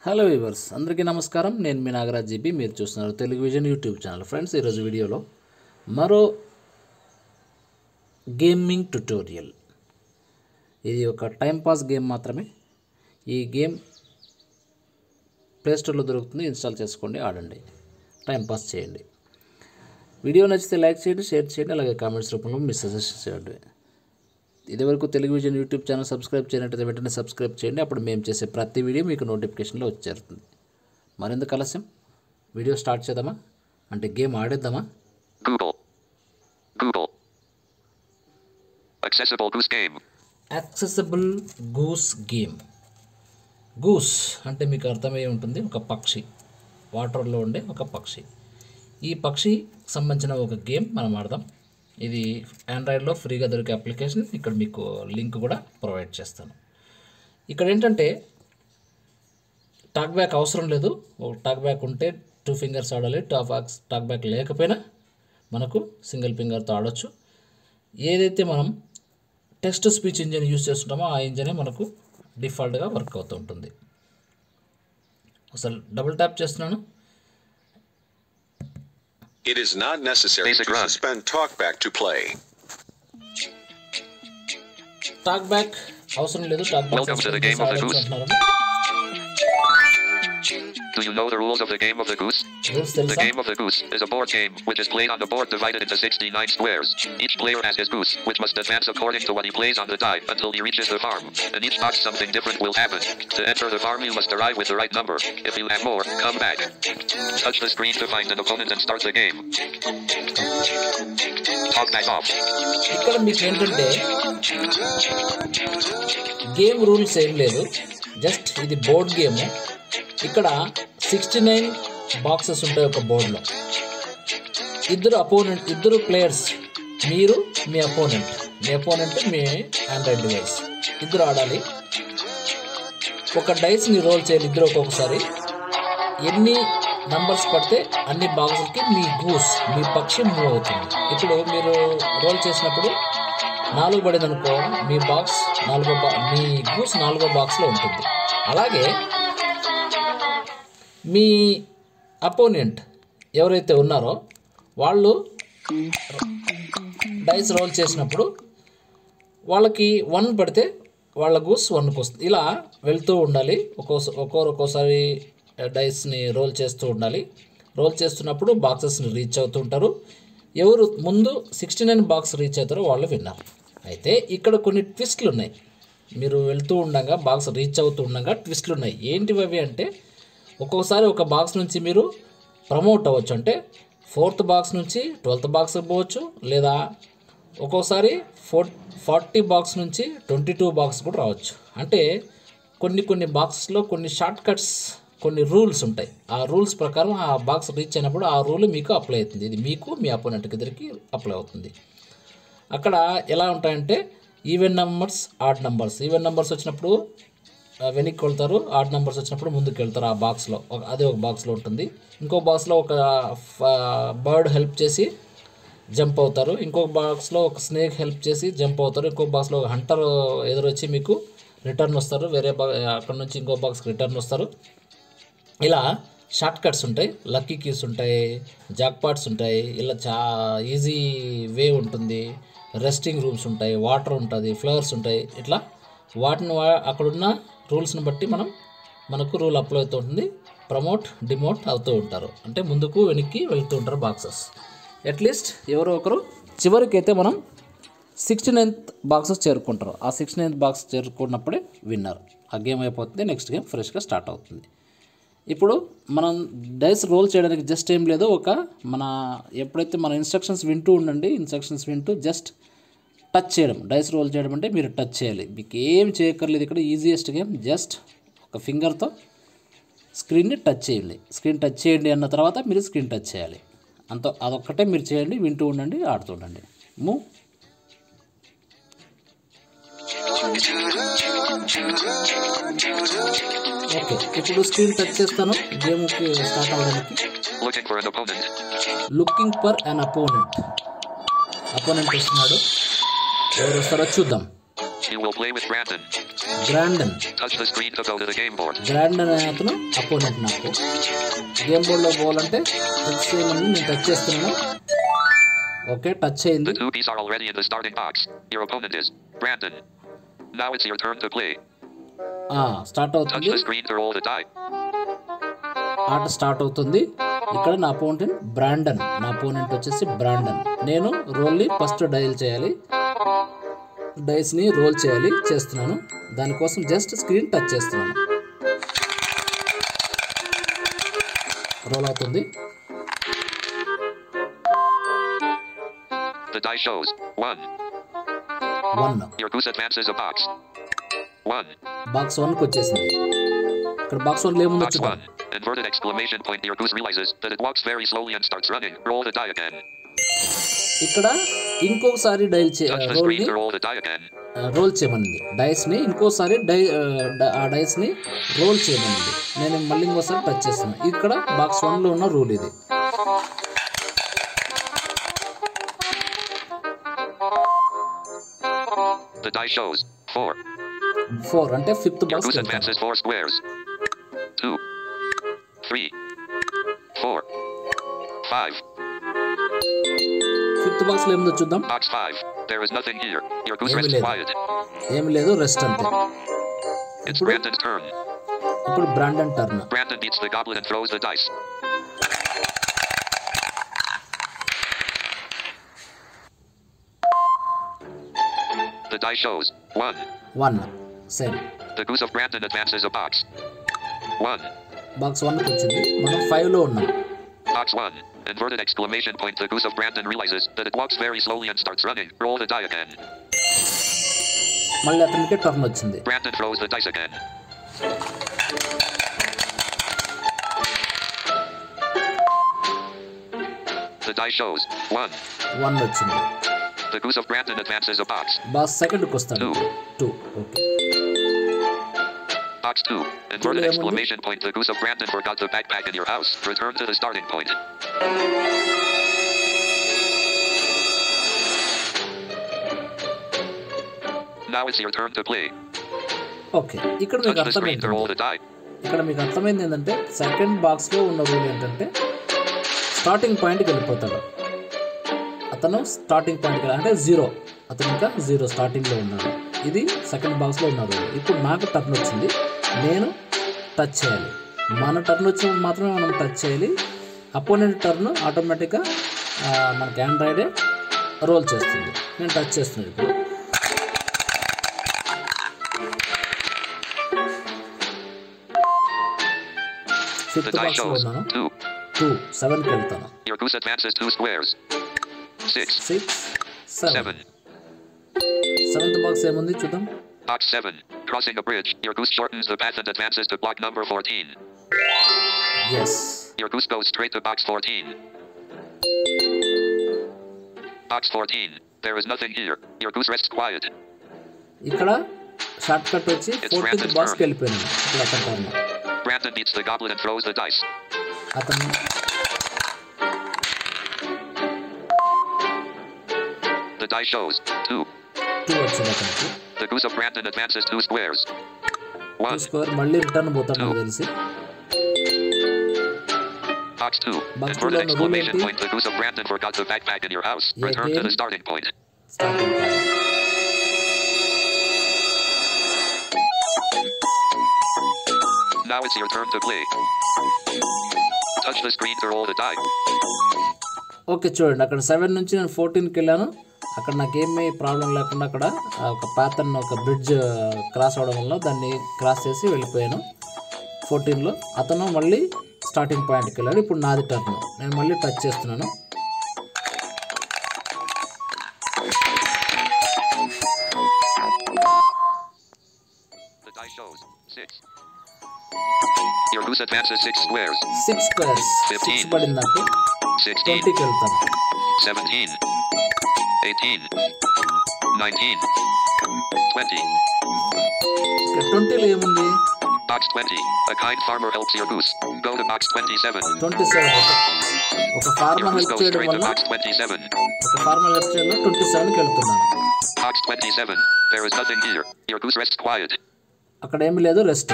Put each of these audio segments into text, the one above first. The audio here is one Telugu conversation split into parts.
హలో వ్యూవర్స్ అందరికీ నమస్కారం. నేను మీ నాగరాజ్ జీబీ. మీరు చూస్తున్నారు Telugu vision YouTube channel. Friends, ఈరోజు వీడియోలో మరో గేమింగ్ ట్యుటోరియల్. ఇది ఒక టైంపాస్ గేమ్ మాత్రమే. ఈ గేమ్ ప్లేస్టోర్లో దొరుకుతుంది. ఇన్స్టాల్ చేసుకోండి, ఆడండి, టైంపాస్ చేయండి. వీడియో నచ్చితే లైక్ చేయండి, షేర్ చేయండి, అలాగే కామెంట్స్ రూపంలో మీ సజెషన్స్ చేయండి. ఇదివరకు Telugu vision YouTube channel subscribe చేయనట్లయితే వెంటనే సబ్స్క్రైబ్ చేయండి. అప్పుడు మేము చేసే ప్రతి వీడియో మీకు నోటిఫికేషన్లో వచ్చేస్తుంది. మరెందుకు ఆలస్యం, వీడియో స్టార్ట్ చేద్దామా? అంటే గేమ్ ఆడేద్దామా? Google Accessible Goose Game. Accessible goose game. Goose అంటే మీకు అర్థమయ్యే ఉంటుంది, ఒక పక్షి, వాటర్లో ఉండే ఒక పక్షి. ఈ పక్షి సంబంధించిన ఒక గేమ్ మనం ఆడదాం. ఇది ఆండ్రాయిడ్లో ఫ్రీగా దొరికే అప్లికేషన్. ఇక్కడ మీకు లింక్ కూడా ప్రొవైడ్ చేస్తాను. ఇక్కడ ఏంటంటే టాక్ బ్యాక్ అవసరం లేదు. ఒక టాక్ బ్యాక్ ఉంటే 2 ఫింగర్స్ ఆడాలి. టాక్ బ్యాక్ లేకపోయినా మనకు సింగిల్ ఫింగర్తో ఆడొచ్చు. ఏదైతే మనం టెక్స్ట్ స్పీచ్ ఇంజిన్ యూజ్ చేస్తుంటామో ఆ ఇంజనే మనకు డిఫాల్ట్గా వర్క్ అవుతూ ఉంటుంది. ఒకసారి డబుల్ ట్యాప్ చేస్తున్నాను. It is not necessary to suspend TalkBack to play. Talk back అవసరం లేదు. Talk back Welcome to the game of the goose. Do you know the rules of the game of the goose? The game of the goose is a board game which is played on the board divided into 69 squares. Each player has his goose, which must advance according to what he plays on the die until he reaches the farm. In each box something different will happen. To enter the farm you must arrive with the right number. If you have more, come back. Touch the screen to find an opponent and start the game. Talk back off. ఇక్కడ మీకు ఏంటంటే గేమ్ రూల్స్ ఏం లేదు, జస్ట్ ఇది బోర్డ్ గేమ్. ఇక్కడ 69 బాక్సెస్ ఉంటాయి ఒక బోర్డులో. ఇద్దరు ప్లేయర్స్, మీరు మీ అపోనెంట్ మీ ఆండ్రాయిడ్ డివైస్, ఇద్దరు ఆడాలి. ఒక డైస్ని రోల్ చేయాలి ఇద్దరు ఒక్కొక్కసారి. ఎన్ని నంబర్స్ పడితే అన్ని బాక్సులకి మీ పక్షి మూవ్ అవుతుంది. ఇప్పుడు మీరు రోల్ చేసినప్పుడు 4 పడింది అనుకో, మీ గూస్ 4వ బాక్స్లో ఉంటుంది. అలాగే మీ అపోనెంట్ ఎవరైతే ఉన్నారో వాళ్ళు డైస్ రోల్ చేసినప్పుడు వాళ్ళకి 1 పడితే వాళ్ళ గూస్ 1కి వస్తుంది. ఇలా వెళ్తూ ఉండాలి. ఒక్కోసారి డైస్ని రోల్ చేస్తూ ఉండాలి. రోల్ చేస్తున్నప్పుడు బాక్సెస్ని రీచ్ అవుతూ ఉంటారు. ఎవరు ముందు 69 బాక్స్ రీచ్ అవుతారో వాళ్ళు విన్నారు. అయితే ఇక్కడ కొన్ని ట్విస్ట్లు ఉన్నాయి. మీరు వెళ్తూ ఉండగా బాక్స్ రీచ్ అవుతూ ఉండగా ట్విస్ట్లు ఉన్నాయి. ఏంటివి అవి అంటే, ఒక్కొక్కసారి ఒక బాక్స్ నుంచి మీరు ప్రమోట్ అవ్వచ్చు. అంటే 4th బాక్స్ నుంచి 12th బాక్స్ పోవచ్చు, లేదా ఒక్కోసారి 40 బాక్స్ నుంచి 22 బాక్స్ కూడా రావచ్చు. అంటే కొన్ని బాక్సెస్లో కొన్ని షార్ట్ కట్స్, కొన్ని రూల్స్ ఉంటాయి. ఆ రూల్స్ ప్రకారం ఆ బాక్స్ రీచ్ అయినప్పుడు ఆ రూల్ మీకు అప్లై అవుతుంది. ఇది మీకు మీ అపోనెంట్కి ఇద్దరికి అప్లై అవుతుంది. అక్కడ ఎలా ఉంటాయంటే even numbers, odd numbers. Even numbers వచ్చినప్పుడు వెనక్కి వెళ్తారు, ఆడ్ నెంబర్స్ వచ్చినప్పుడు ముందుకు వెళ్తారు. ఆ బాక్స్లో అదే ఒక బాక్స్లో ఉంటుంది. ఇంకో బాక్స్లో ఒక బర్డ్ హెల్ప్ చేసి జంప్ అవుతారు. ఇంకొక బాక్స్లో ఒక స్నేక్ హెల్ప్ చేసి జంప్ అవుతారు. ఇంకొక బాక్స్లో ఒక హంటర్ ఎదురొచ్చి మీకు రిటర్న్ వస్తారు. అక్కడ నుంచి ఇంకో బాక్స్కి రిటర్న్ వస్తారు. ఇలా షార్ట్ కట్స్ ఉంటాయి, లక్కీ కీస్ ఉంటాయి, జాక్పాట్స్ ఉంటాయి. ఇలా ఈజీ వే ఉంటుంది. రెస్టింగ్ రూమ్స్ ఉంటాయి, వాటర్ ఉంటుంది, ఫ్లవర్స్ ఉంటాయి. ఇట్లా వాటిని అక్కడున్న రూల్స్ని బట్టి మనకు రూల్ అప్లై అవుతూ ఉంటుంది. ప్రమోట్, డిమోట్ అవుతూ ఉంటారు. అంటే ముందుకు వెనక్కి వెళ్తూ ఉంటారు బాక్సెస్. అట్లీస్ట్ ఎవరో ఒకరు చివరికైతే మనం 69th బాక్సెస్ చేరుకుంటారు. ఆ 69th బాక్స్ చేరుకున్నప్పుడే విన్నర్. ఆ గేమ్ అయిపోతుంది. నెక్స్ట్ గేమ్ ఫ్రెష్గా స్టార్ట్ అవుతుంది. ఇప్పుడు మనం డైస్ రోల్ చేయడానికి జస్ట్ ఏం లేదు, ఎప్పుడైతే మన ఇన్స్ట్రక్షన్స్ వింటూ జస్ట్ టచ్ చేయడం. డైస్ రోల్ చేయడం అంటే మీరు టచ్ చేయాలి. మీకు ఏం చేయక్కర్లేదు. ఇక్కడ ఈజియెస్ట్ గేమ్. జస్ట్ ఒక ఫింగర్తో స్క్రీన్ని టచ్ చేయండి. స్క్రీన్ టచ్ చేయండి అన్న తర్వాత మీరు స్క్రీన్ టచ్ చేయాలి. అదొక్కటే మీరు చేయండి. వింటూ ఉండండి, ఆడుతూ ఉండండి. మూవ్. ఓకే, ఇప్పుడు స్క్రీన్ టచ్ చేస్తాను. గేమ్కి స్టార్ట్ అవ్వడానికి. లుకింగ్ ఫర్ అన్ అపోనెంట్ వస్తున్నాడు. ఎవరు వస్తారో చూద్దాం. You will play with Brandon. Brandon. Touch the screen to go to the game board. Brandon అనే అతను అపోనెంట్ నాకు. గేమ్ బోర్డ్లో పోవాలంటే టచ్ చేయమని నేను టచ్ చేస్తున్నాను. ఓకే, టచ్ అయింది. The two keys are already in the starting box. Your opponent is Brandon. Now it's your turn to play. Start అవుతుంది. Touch the screen to roll the die. ఆట స్టార్ట్ అవుతుంది. ఇక్కడ నా అపోనెంట్ బ్రాండన్. నా అపోనెంట్ వచ్చేసి బ్రాండన్. నేను రోల్ని ఫస్ట్ డయల్ చేయాలి, డైస్ని రోల్ చేయాలి. చేస్తున్నాను. దానికోసం జస్ట్ స్క్రీన్ టచ్ చేస్తున్నాను. రోల్ అవుతుంది. The die shows 1. 1. Your goose advances a box. 1. Box 1కి వచ్చేసింది. ఇక్కడ బాక్స్ 1 ఏముందో Box చూద్దాం. 1. Inverted exclamation point. Your goose realizes that it walks very slowly and starts running. Roll the die again. ఇక్కడ ఇంకొకసారి డైల్ Touch the screen to roll the die again. Roll చేయమనింది. డైస్ని ఇంకోసారి ఆ డైస్ని రోల్ చేయమనింది. నేను మళ్ళీ ఇంకోసారి టచ్ చేస్తున్నాను. ఇక్కడ బాక్స్ 1లో ఉన్న రూల్ ఇది. The die shows 4. 4 అంటే fifth Your box. goose advances 4 squares. 2, 3, 4, 5. Fifth box లో ఏముందో చూద్దాం. Box 5. There is nothing here. Your goose rests quiet. ఏమి లేదు, రెస్ట్ అంతే. It's Brandon's turn. ఇప్పుడు Brandon turn. Brandon beats the goblin and throws the dice. The die shows 1. 1. Same. The goose of Brandon advances a box. 1. Box 1కి వచ్చింది. మనం 5లో ఉన్నాం. Box 1. Inverted exclamation point. The goose of Brandon realizes that it walks very slowly and starts running. Roll the die again. మళ్ళీ అతనికి టర్న్ వచ్చింది. Brandon throws the dice again. The die shows 1. 1 వచ్చింది. The goose of Brandon advances a box. Box సెకండ్కి వస్తాడు. 2. Okay. Box 2. Inverted exclamation point. The goose of Brandon forgot the backpack in your house. Return to the starting point. Now it's your turn to play. Okay, ఇక్కడ మీకు Touch the screen to roll అర్థమైంది. the die. ఇక్కడ మీకు అర్థమైంది ఏంటంటే సెకండ్ బాక్స్లో ఉన్న రూల్ ఏంటంటే స్టార్టింగ్ పాయింట్కి వెళ్ళిపోతాడు. అతను స్టార్టింగ్ పాయింట్కి అంటే 0. అతను ఇంకా 0 స్టార్టింగ్లో ఉన్నాడు. ఇది సెకండ్ బాక్స్లో ఉన్నారు. ఇప్పుడు నాకు టర్న్ వచ్చింది. నేను టచ్ చేయాలి. మన టర్న్ వచ్చినప్పుడు మాత్రమే మనం టచ్ చేయాలి. అపోనెంట్ టర్న్ ఆటోమేటిక్గా మనకి ఆండ్రాయిడే రోల్ చేస్తుంది. నేను టచ్ చేస్తున్నాను ఇప్పుడు. ఫిఫ్త్ బాక్స్లో ఉన్నాను. 2. 7కి వెళ్తాను. Your goose advances 2 squares. 6, 7. Seventh box ఏముంది చూద్దాం. Box 7. Crossing a bridge. Your goose shortens the path and advances to block number 14. Yes. Your goose goes straight to box 14. Box 14. There is nothing here. Your goose rests quiet. ఇక్కడ షార్ట్ కట్ వచ్చి 14th బాక్స్కి వెళ్ళిపోయాను. ఇప్పుడు అతను turn. Brandon beats the goblin and throws the dice. అతను The die shows 2. 2 వచ్చింది అతనికి. The goose of Brandon advances 2 squares. 1. 2 square మళ్ళీ రిటర్న్ పోతాడు నాకు తెలిసి. Box 2. Box 2 Inverted లో exclamation rule point. The goose of Brandon forgot the backpack in your house. Yeah, Return to again. the starting point. Starting point. Now it's your turn to play. Touch the screen to roll the die. Okay, చూడండి అక్కడ 7 నుంచి నేను 14కి వెళ్ళాను. అక్కడ నాకేమీ ప్రాబ్లం లేకుండా అక్కడ ఒక ప్యాటర్న్ ఒక బ్రిడ్జ్ క్రాస్ అవ్వడం వల్ల దాన్ని క్రాస్ చేసి వెళ్ళిపోయాను. 14లో అతను మళ్ళీ స్టార్టింగ్ పాయింట్కి వెళ్ళాడు. ఇప్పుడు నాది టర్న్. నేను మళ్ళీ టచ్ చేస్తున్నాను. The die shows 6. Your goose advances 6 squares. 6 squares. 6 పడింది నాకు. 16. 20కి వెళ్తాను. 17. 18. 19. 20. ఇక్కడ 20లో ఏముంది? Box 20. A kind farmer helps your goose. Go to box 27. 27. ఒక Your farmer goose help goes చేయడం straight to వల్ల box 27. ఒక ఫార్మర్ హెల్ప్ చేయడం వల్ల 27కి వెళ్తున్నాను. Box 27. There is nothing here. Your goose rests quiet. అక్కడ ఏమీ లేదు, రెస్ట్.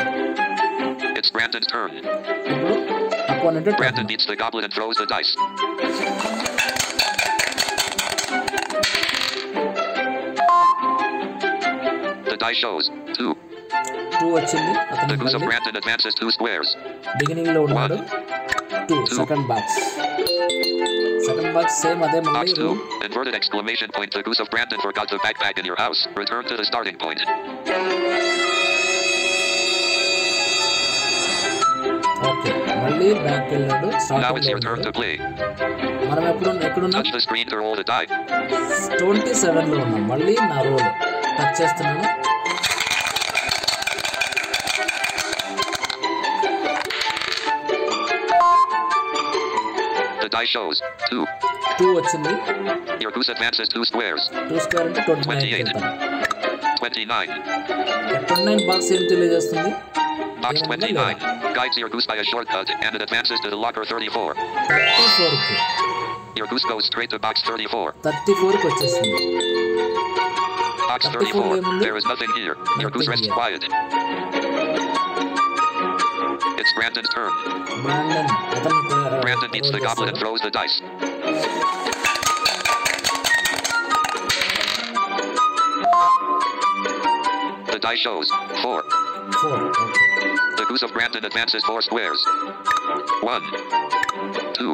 It's Brandon's turn. ఇప్పుడు opponent Brandon beats the goblet and throws the dice. The die shows 2. 2 వచ్చింది. The అతను goose of మళ్ళీ Brandon advances 2 squares. బిగినింగ్ లో ఉన్నాడు. 2 second box. Second box same అదే Box మళ్ళీ 2. Inverted exclamation point. The goose of Brandon forgot the backpack in your house. Return to the starting point. Okay మళ్ళీ బ్యాక్ వెళ్ళాడు. Now it's your turn to play. మనం ఎక్కడున్నాం? Touch the screen to roll the die. 27 లో ఉన్నాం. మళ్ళీ నా రోల్ టచ్ చేస్తున్నాను. The die shows 2. 2 వచ్చింది. Your goose advances 2 squares. 2 square అంటే 29 వెళ్తాను. 29. 29 బాక్స్ ఏం తెలియజేస్తుంది? Box 29 guides your goose by a shortcut and it advances to the locker 34. 34కి. Your goose goes straight to box 34. 34కి వచ్చేసింది. Box 34. There is nothing here. Your goose rests quiet. It's Brandon's turn. Brandon beats the goblet and throws the dice. The die shows 4. 4. Okay. The goose of Brandon advances 4 squares. 1, 2,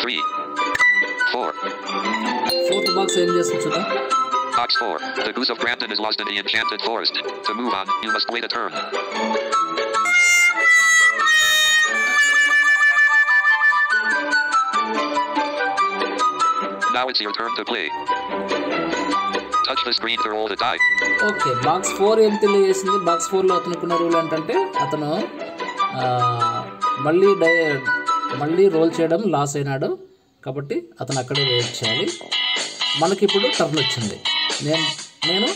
3, 4. Fourth box ఏం చేస్తుంది చూద్దాం. Box 4. The goose of Brandon is lost in the enchanted forest. To move on, you must wait a turn. Now it's your turn to play. Touch the screen to roll the die. Okay box 4 ఏం తెలియజేసింది? బాక్స్ 4లో అతనుకున్న రూల్ ఏంటంటే అతను మళ్ళీ రోల్ చేయడం లాస్ అయినాడు కాబట్టి అతను అక్కడే వెయిట్ చేయాలి. మనకి ఇప్పుడు టర్న్ వచ్చింది. నేను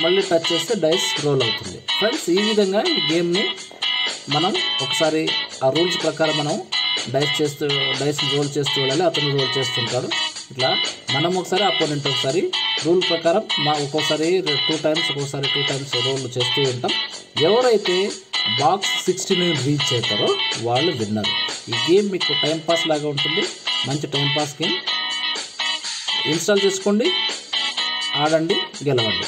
మళ్ళీ టచ్ చేస్తే డైస్ రోల్ అవుతుంది. ఫ్రెండ్స్ ఈ విధంగా ఈ గేమ్ని మనం ఒకసారి ఆ రూల్స్ ప్రకారం మనం డైస్ రోల్ చేస్తూ వెళ్ళాలి. అతను రోల్ చేస్తుంటాడు. ఇట్లా మనం ఒకసారి అపోనెంట్ ఒకసారి రూల్ ప్రకారం ఒక్కోసారి 2 టైమ్స్ ఒక్కోసారి 2 టైమ్స్ రోల్ చేస్తూ ఉంటాం. ఎవరైతే బాక్స్ 16 రీచ్ అవుతారో వాళ్ళు విన్నారు. ఈ గేమ్ మీకు టైంపాస్ లాగా ఉంటుంది. మంచి టైంపాస్ గేమ్. ఇన్స్టాల్ చేసుకోండి, ఆడండి, గెలవండి.